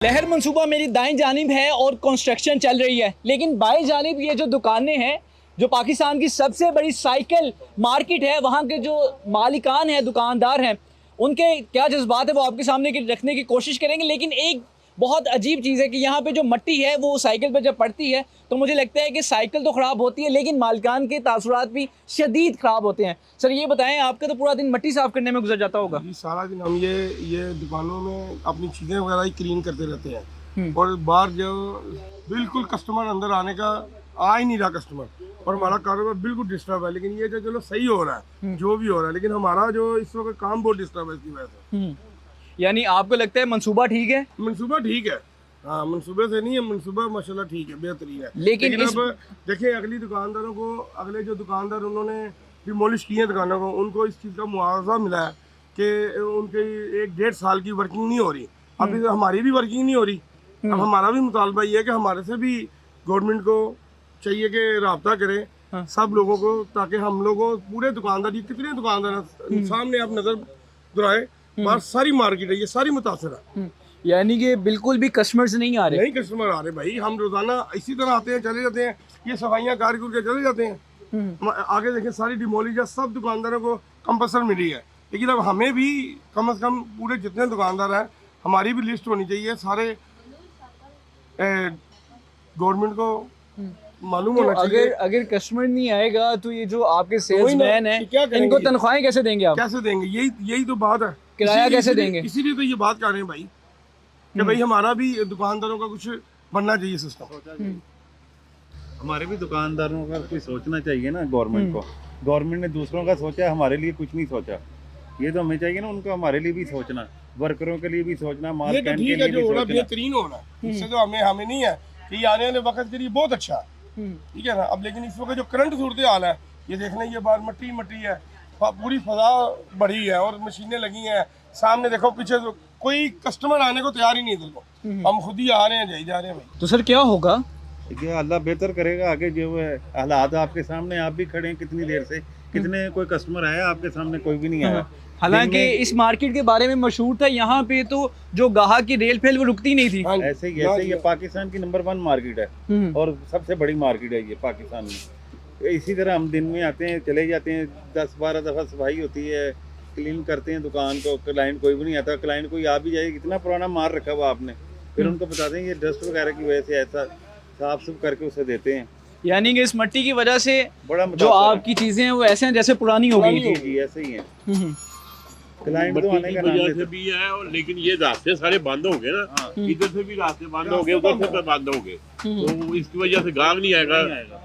लहर मंसूबा मेरी दाईं जानिब है और कंस्ट्रक्शन चल रही है, लेकिन बाएं जानिब ये जो दुकानें हैं, जो पाकिस्तान की सबसे बड़ी साइकिल मार्केट है, वहाँ के जो मालिकान हैं, दुकानदार हैं, उनके क्या जज्बात है वो आपके सामने रखने की कोशिश करेंगे। लेकिन एक बहुत अजीब चीज़ है कि यहाँ पे जो मट्टी है वो साइकिल पे जब पड़ती है तो मुझे लगता है कि साइकिल तो ख़राब होती है, लेकिन मालिकान के तासुरात भी शदीद ख़राब होते हैं। सर ये बताएं, आपका तो पूरा दिन मट्टी साफ़ करने में गुजर जाता होगा? जी, सारा दिन हम ये दुकानों में अपनी चीज़ें वगैरह ही क्लीन करते रहते हैं और बाहर जो बिल्कुल कस्टमर अंदर आने का आ ही नहीं रहा कस्टमर, और हमारा कारोबार बिल्कुल डिस्टर्ब है। लेकिन ये जो चलो सही हो रहा है, जो भी हो रहा है, लेकिन हमारा जो इस वक्त काम बहुत डिस्टर्ब है इसकी वजह से। यानी आपको लगता है मंसूबा ठीक है? मंसूबा ठीक है, हाँ, मंसूबे से नहीं है, मंसूबा माशाल्लाह ठीक है, बेहतरीन है। लेकिन अब देखिए अगले जो दुकानदार उन्होंने डिमोलिश किए दुकानों को, उनको इस चीज़ का मुआवजा मिला है कि उनकी 1-1.5 साल की वर्किंग नहीं हो रही। अभी हमारी भी वर्किंग नहीं हो रही। अब हमारा भी मुतालबा ये है कि हमारे से भी गवर्नमेंट को चाहिए कि राब्ता करें सब लोगों को, ताकि हम लोगों पूरे दुकानदार, ये कितने दुकानदार हैं सामने आप नजर दुराए, बाहर सारी मार्केट है, ये सारी मुतासर है। यानी कि बिल्कुल भी कस्टमर्स नहीं आ रहे? नहीं कस्टमर आ रहे भाई, हम रोजाना इसी तरह आते हैं, चले जाते हैं, ये सफाइयाँ कारकुर के चले जाते हैं। आगे देखें सारी डिमोलिश सब दुकानदारों को कंपल्सर मिली है, लेकिन अब हमें भी कम से कम पूरे जितने दुकानदार हैं हमारी भी लिस्ट होनी चाहिए, सारे गवर्नमेंट को मालूम होना चाहिए। अगर कस्टमर नहीं आएगा तो ये जो आपके सेल्समैन हैं इनको तनख्वाहें कैसे देंगे आप? कैसे देंगे, यही तो बात है। किराया कैसे देंगे? इसीलिए तो ये बात कर रहे हैं भाई कि भाई हमारा भी दुकानदारों का कुछ बनना चाहिए सिस्टम। हमारे भी दुकानदारों का कुछ सोचना चाहिए ना गवर्नमेंट को। गवर्नमेंट ने दूसरों का सोचा, हमारे लिए कुछ नहीं सोचा। ये तो हमें चाहिए ना उनको हमारे लिए भी सोचना, वर्करों के लिए भी सोचना, माल ये तो ठीक है, जो हो रहा बेहतरीन हो रहा है, इससे तो हमें नहीं है कि ये आने वाले वक्त के लिए बहुत अच्छा है, ठीक है ना। अब लेकिन इस वक्त जो करंट सूरत हाल है, ये देखना, ये बार मट्टी है, पूरी फजा बढ़ी है और मशीनें लगी हैं, सामने देखो पीछे तो कोई कस्टमर आने को तैयार ही नहीं है, देखो हम खुद ही आ रहे हैं, जाई जा रहे हैं भाई। तो सर क्या होगा? ये अल्लाह बेहतर करेगा आगे। जो है हालात आपके सामने, आप भी खड़े हैं कितनी देर से, कितने कोई कस्टमर आया आपके सामने? कोई भी नहीं आया। हालांकि इस मार्केट के बारे में मशहूर था, यहाँ पे तो जो गाहक की रेल फेल वो रुकती नहीं थी। ऐसे ही ये पाकिस्तान की नंबर 1 मार्केट है और सबसे बड़ी मार्केट है ये पाकिस्तान में। इसी तरह हम दिन में आते हैं, चले जाते हैं, 10-12 दफ़ा सफाई होती है, क्लीन करते हैं दुकान को। क्लाइंट कोई भी नहीं आता, क्लाइंट कोई आ भी जाए, इतना पुराना माल रखा हुआ आपने, फिर उनको बताते हैं ये डस्ट वगैरह की वजह से ऐसा, साफ सुफ करके उसे देते हैं। यानी कि इस मट्टी की वजह से बड़ा जो आपकी चीजें हैं वो ऐसे हैं जैसे पुरानी हो गई। जी ऐसे ही है। क्लाइंट तो आने का वजह से भी है, और लेकिन ये रास्ते सारे बंद हो गए ना, इधर से भी रास्ते बंद हो गए, उधर से भी बंद हो गए, तो इसकी वजह से गाहक नहीं आएगा।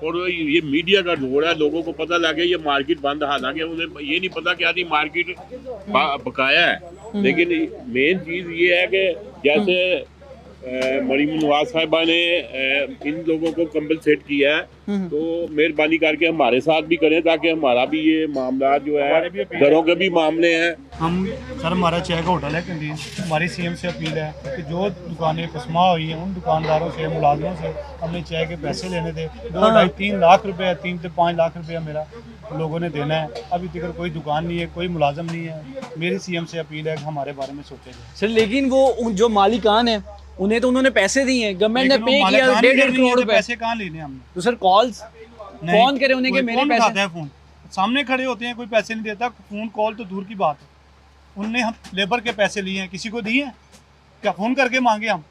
और ये मीडिया का दौर है, लोगों को पता लग गया ये मार्केट बंद, हालांकि उन्हें ये नहीं पता कि आधी मार्केट बकाया है। लेकिन मेन चीज़ ये है कि जैसे मरीम नवाज साहिबा ने इन लोगों को कंपनसेट किया है, तो मेहरबानी करके हमारे साथ भी करें, ताकि हमारा भी ये मामला जो है, घरों के भी मामले हैं। हम सर, हमारा चाय का होटल है कैंटीन, हमारी सीएम से अपील है कि जो दुकानें पसमा हुई हैं उन दुकानदारों से, मुलाजमों से हमने चाय के पैसे लेने थे। 2-2.5-3 लाख रुपये, 3 से 5 लाख रुपया मेरा लोगों ने देना है। अभी तक कोई दुकान नहीं है, कोई मुलाजम नहीं है। मेरी सीएम से अपील है कि हमारे बारे में सोचा जाए। सर लेकिन वो जो मालिकान है उन्हें तो उन्होंने पैसे दिए हैं, गवर्नमेंट ने पे किया 1.5 करोड़ रुपए। पैसे कहाँ लेने हमने? तो सर कॉल्स फोन करे उन्हें कि मेरे पैसे है, फोन सामने खड़े होते हैं, कोई पैसे नहीं देता। फोन कॉल तो दूर की बात है। उनने हम लेबर के पैसे लिए हैं, किसी को दिए हैं क्या? फोन करके मांगे हम?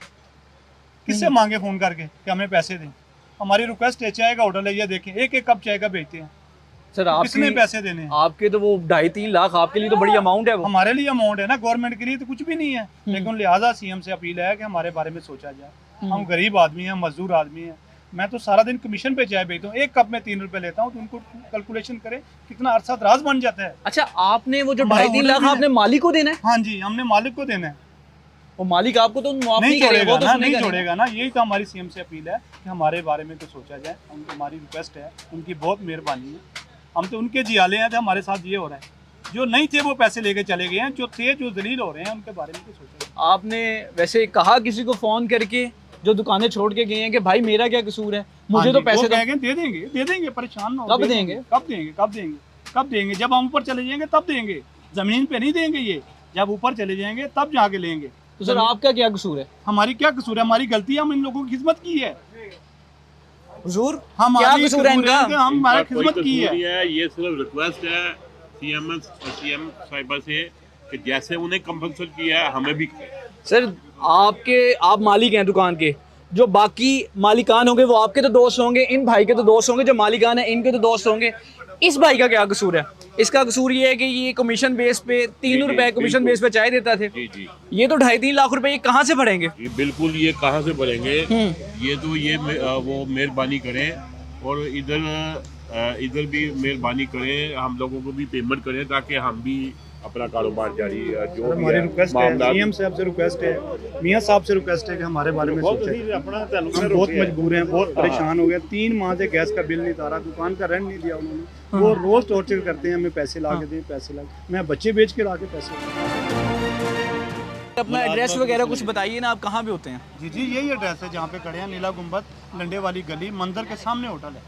किससे मांगे फोन करके कि हमें पैसे दें? हमारी रिक्वेस्ट है, चाय का होटल है, ये देखें, एक एक कप चाय का बेचते हैं सर। किसने पैसे देने हैं? आपके तो वो 2.5-3 लाख आपके लिए तो बड़ी अमाउंट है। वो हमारे लिए अमाउंट है ना, गवर्नमेंट के लिए तो कुछ भी नहीं है। लेकिन लिहाजा सीएम से अपील है कि हमारे बारे में सोचा जाए। हम गरीब आदमी हैं, मजदूर आदमी हैं। मैं तो सारा दिन कमीशन पे चाय बेचता हूँ, एक कप में 3 रुपए लेता हूँ, तो उनको कैलकुलेशन करे कितना अरसा दराज बन जाता है। अच्छा, आपने वो जो 2.5-3 लाख आपने मालिक को देना है? हाँ जी, हमने मालिक को देना है। वो मालिक आपको तो माफ नहीं छोड़ेगा तो ना, नहीं छोड़ेगा ना। यही तो हमारी सीएम से अपील है कि हमारे बारे में तो सोचा जाए। हमारी रिक्वेस्ट है, उनकी बहुत मेहरबानी है। हम तो उनके जियाले हैं, तो हमारे साथ ये हो रहा है। जो नहीं थे वो पैसे लेके चले गए हैं, जो थे, जो दलील हो रहे हैं, उनके बारे में तो सोचा जाए। आपने वैसे कहा किसी को फोन करके जो दुकानें छोड़ के गए हैं कि भाई मेरा क्या कसूर है, मुझे तो पैसे दे देंगे, परेशान ना हो। कब देंगे? कब देंगे? जब हम ऊपर चले जाएंगे तब देंगे। जमीन पे नहीं देंगे, ये जब ऊपर चले जाएंगे तब जाके लेंगे। तो सर आपका क्या कसूर है? हमारी क्या कसूर है? हमारी गलती है, हम इन लोगों की खिदमत की है। हुजूर हमारी क्या कसूर है इनका? कि हम हमारी इनका कोई खिदमत की कसूर है। नहीं है, ये सिर्फ रिक्वेस्ट है सीएम साहिबा से कि जैसे उन्हें कंपल्सन किया है हमें भी सर आप मालिक हैं दुकान के, जो बाकी मालिकान होंगे वो आपके तो दोस्त होंगे, इन भाई के तो दोस्त होंगे, जो मालिकान हैं इनके तो दोस्त होंगे। इस भाई का क्या कसूर है? इसका कसूर ये है कि ये कमीशन बेस पे 3 रुपए कमीशन बेस पे चाय देता थे, जी जी ये तो 2.5-3 लाख रुपए ये कहाँ से भरेंगे? ये बिल्कुल, ये कहाँ से भरेंगे? ये तो वो मेहरबानी करें और इधर भी मेहरबानी करें, हम लोगों को भी पेमेंट करें ताकि हम भी अपना कारोबार जारी जो भी हमारी है रिक्वेस्ट है, मामला सीएम साहब से रिक्वेस्ट है, मियां साहब से रिक्वेस्ट है कि हमारे बारे में सोचें। अपना हम बहुत मजबूर हैं, बहुत परेशान हो गए। 3 माह से गैस का बिल नहीं तारा, दुकान का रेंट नहीं दिया उन्होंने। वो रोज टॉर्चर करते हैं, हमें पैसे ला के दें, पैसे ला के, मैं बच्चे बेच के ला के पैसे। अपना एड्रेस वगैरह कुछ बताइए ना, आप कहाँ पे होते हैं? जी जी, यही एड्रेस है जहाँ पे खड़े हैं, नीला गुम्बद, लंडे वाली गली, मंदिर के सामने होटल है।